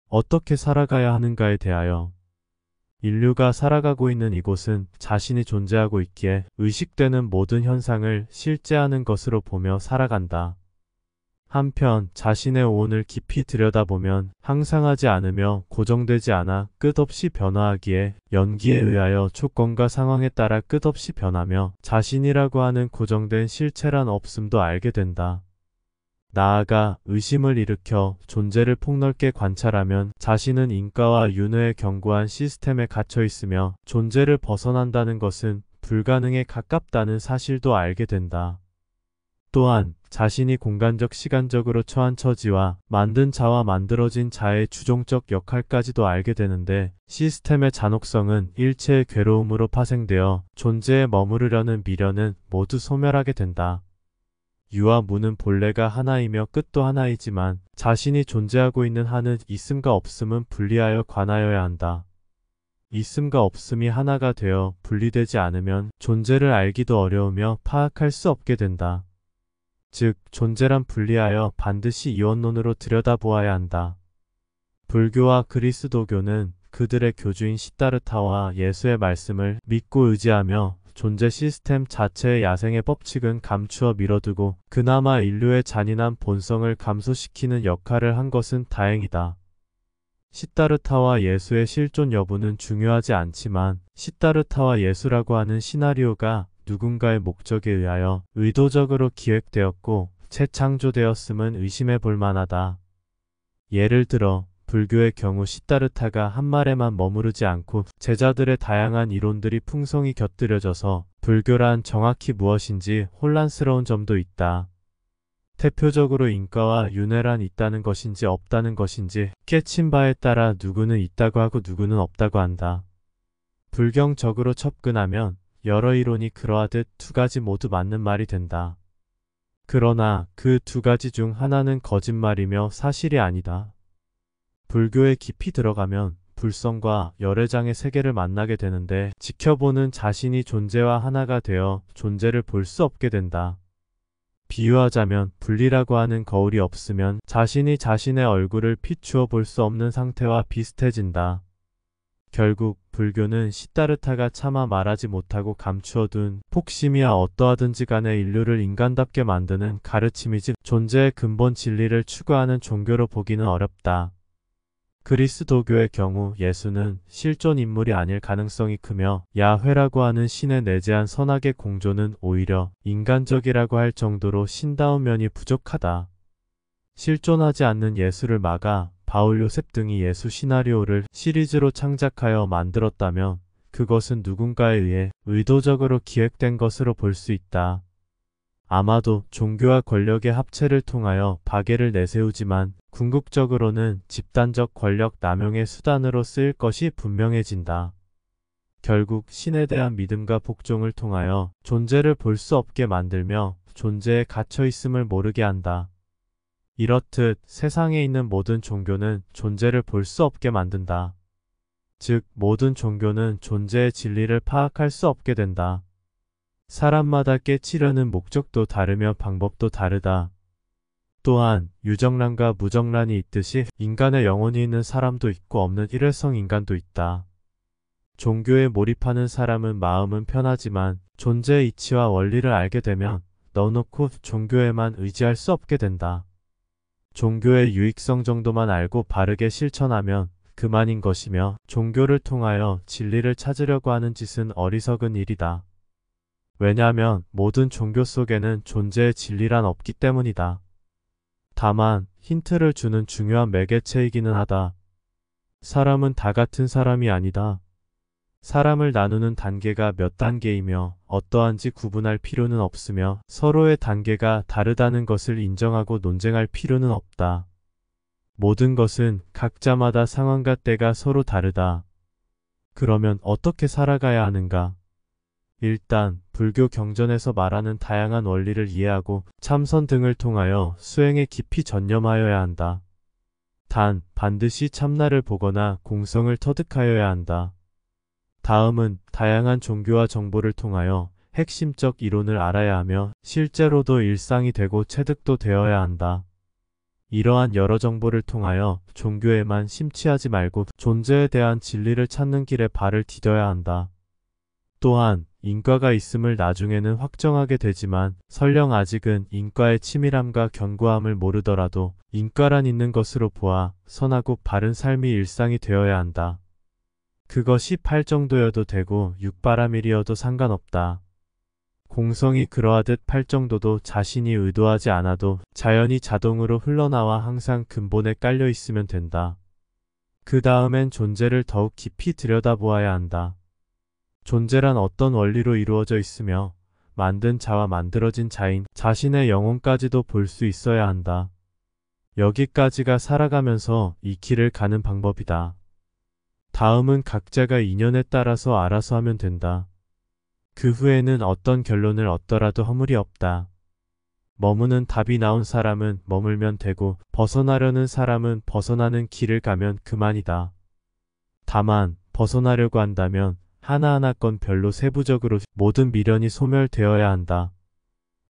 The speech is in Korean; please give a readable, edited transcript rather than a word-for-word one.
어떻게 살아가야 하는가에 대하여 인류가 살아가고 있는 이곳은 자신이 존재하고 있기에 의식되는 모든 현상을 실제하는 것으로 보며 살아간다. 한편 자신의 오온을 깊이 들여다보면 항상하지 않으며 고정되지 않아 끝없이 변화하기에 연기에 의하여 조건과 상황에 따라 끝없이 변하며 자신이라고 하는 고정된 실체란 없음도 알게 된다. 나아가 의심을 일으켜 존재를 폭넓게 관찰하면 자신은 인과와 윤회의 견고한 시스템에 갇혀 있으며 존재를 벗어난다는 것은 불가능에 가깝다는 사실도 알게 된다. 또한 자신이 공간적 시간적으로 처한 처지와 만든 자와 만들어진 자의 주종적 역할까지도 알게 되는데 시스템의 잔혹성은 일체의 괴로움으로 파생되어 존재에 머무르려는 미련은 모두 소멸하게 된다. 유와 무는 본래가 하나이며 끝도 하나이지만 자신이 존재하고 있는 한은 있음과 없음은 분리하여 관하여야 한다. 있음과 없음이 하나가 되어 분리되지 않으면 존재를 알기도 어려우며 파악할 수 없게 된다. 즉 존재란 분리하여 반드시 이원론으로 들여다보아야 한다. 불교와 그리스도교는 그들의 교주인 시다르타와 예수의 말씀을 믿고 의지하며 존재 시스템 자체의 야생의 법칙은 감추어 밀어두고 그나마 인류의 잔인한 본성을 감소시키는 역할을 한 것은 다행이다. 시다르타와 예수의 실존 여부는 중요하지 않지만 시다르타와 예수라고 하는 시나리오가 누군가의 목적에 의하여 의도적으로 기획되었고 재창조되었음은 의심해 볼 만하다. 예를 들어 불교의 경우 시다르타가 한 말에만 머무르지 않고 제자들의 다양한 이론들이 풍성히 곁들여져서 불교란 정확히 무엇인지 혼란스러운 점도 있다. 대표적으로 인과와 윤회란 있다는 것인지 없다는 것인지 깨친 바에 따라 누구는 있다고 하고 누구는 없다고 한다. 불경적으로 접근하면 여러 이론이 그러하듯 두 가지 모두 맞는 말이 된다. 그러나 그 두 가지 중 하나는 거짓말이며 사실이 아니다. 불교에 깊이 들어가면 불성과 열애장의 세계를 만나게 되는데 지켜보는 자신이 존재와 하나가 되어 존재를 볼 수 없게 된다. 비유하자면 분리라고 하는 거울이 없으면 자신이 자신의 얼굴을 비추어 볼 수 없는 상태와 비슷해진다. 결국 불교는 시다르타가 차마 말하지 못하고 감추어둔 폭심이야 어떠하든지 간에 인류를 인간답게 만드는 가르침이지 존재의 근본 진리를 추구하는 종교로 보기는 어렵다. 그리스도교의 경우 예수는 실존 인물이 아닐 가능성이 크며 야훼라고 하는 신의 내재한 선악의 공조는 오히려 인간적이라고 할 정도로 신다운 면이 부족하다. 실존하지 않는 예수를 막아 바울 요셉 등이 예수 시나리오를 시리즈로 창작하여 만들었다면 그것은 누군가에 의해 의도적으로 기획된 것으로 볼 수 있다. 아마도 종교와 권력의 합체를 통하여 박애를 내세우지만 궁극적으로는 집단적 권력 남용의 수단으로 쓰일 것이 분명해진다. 결국 신에 대한 믿음과 복종을 통하여 존재를 볼 수 없게 만들며 존재에 갇혀 있음을 모르게 한다. 이렇듯 세상에 있는 모든 종교는 존재를 볼 수 없게 만든다. 즉 모든 종교는 존재의 진리를 파악할 수 없게 된다. 사람마다 깨치려는 목적도 다르며 방법도 다르다. 또한 유정란과 무정란이 있듯이 인간의 영혼이 있는 사람도 있고 없는 일회성 인간도 있다. 종교에 몰입하는 사람은 마음은 편하지만 존재의 이치와 원리를 알게 되면 넉넉히 종교에만 의지할 수 없게 된다. 종교의 유익성 정도만 알고 바르게 실천하면 그만인 것이며 종교를 통하여 진리를 찾으려고 하는 짓은 어리석은 일이다. 왜냐하면 모든 종교 속에는 존재의 진리란 없기 때문이다. 다만 힌트를 주는 중요한 매개체이기는 하다. 사람은 다 같은 사람이 아니다. 사람을 나누는 단계가 몇 단계이며 어떠한지 구분할 필요는 없으며 서로의 단계가 다르다는 것을 인정하고 논쟁할 필요는 없다. 모든 것은 각자마다 상황과 때가 서로 다르다. 그러면 어떻게 살아가야 하는가? 일단 불교 경전에서 말하는 다양한 원리를 이해하고 참선 등을 통하여 수행에 깊이 전념하여야 한다. 단 반드시 참나를 보거나 공성을 터득하여야 한다. 다음은 다양한 종교와 정보를 통하여 핵심적 이론을 알아야 하며 실제로도 일상이 되고 체득도 되어야 한다. 이러한 여러 정보를 통하여 종교에만 심취하지 말고 존재에 대한 진리를 찾는 길에 발을 디뎌야 한다. 또한 인과가 있음을 나중에는 확정하게 되지만 설령 아직은 인과의 치밀함과 견고함을 모르더라도 인과란 있는 것으로 보아 선하고 바른 삶이 일상이 되어야 한다. 그것이 8정도여도 되고 6바라밀이어도 상관없다. 공성이 그러하듯 8정도도 자신이 의도하지 않아도 자연히 자동으로 흘러나와 항상 근본에 깔려 있으면 된다. 그 다음엔 존재를 더욱 깊이 들여다보아야 한다. 존재란 어떤 원리로 이루어져 있으며 만든 자와 만들어진 자인 자신의 영혼까지도 볼 수 있어야 한다. 여기까지가 살아가면서 이 길을 가는 방법이다. 다음은 각자가 인연에 따라서 알아서 하면 된다. 그 후에는 어떤 결론을 얻더라도 허물이 없다. 머무는 답이 나온 사람은 머물면 되고 벗어나려는 사람은 벗어나는 길을 가면 그만이다. 다만 벗어나려고 한다면 하나하나 건 별로 세부적으로 모든 미련이 소멸되어야 한다.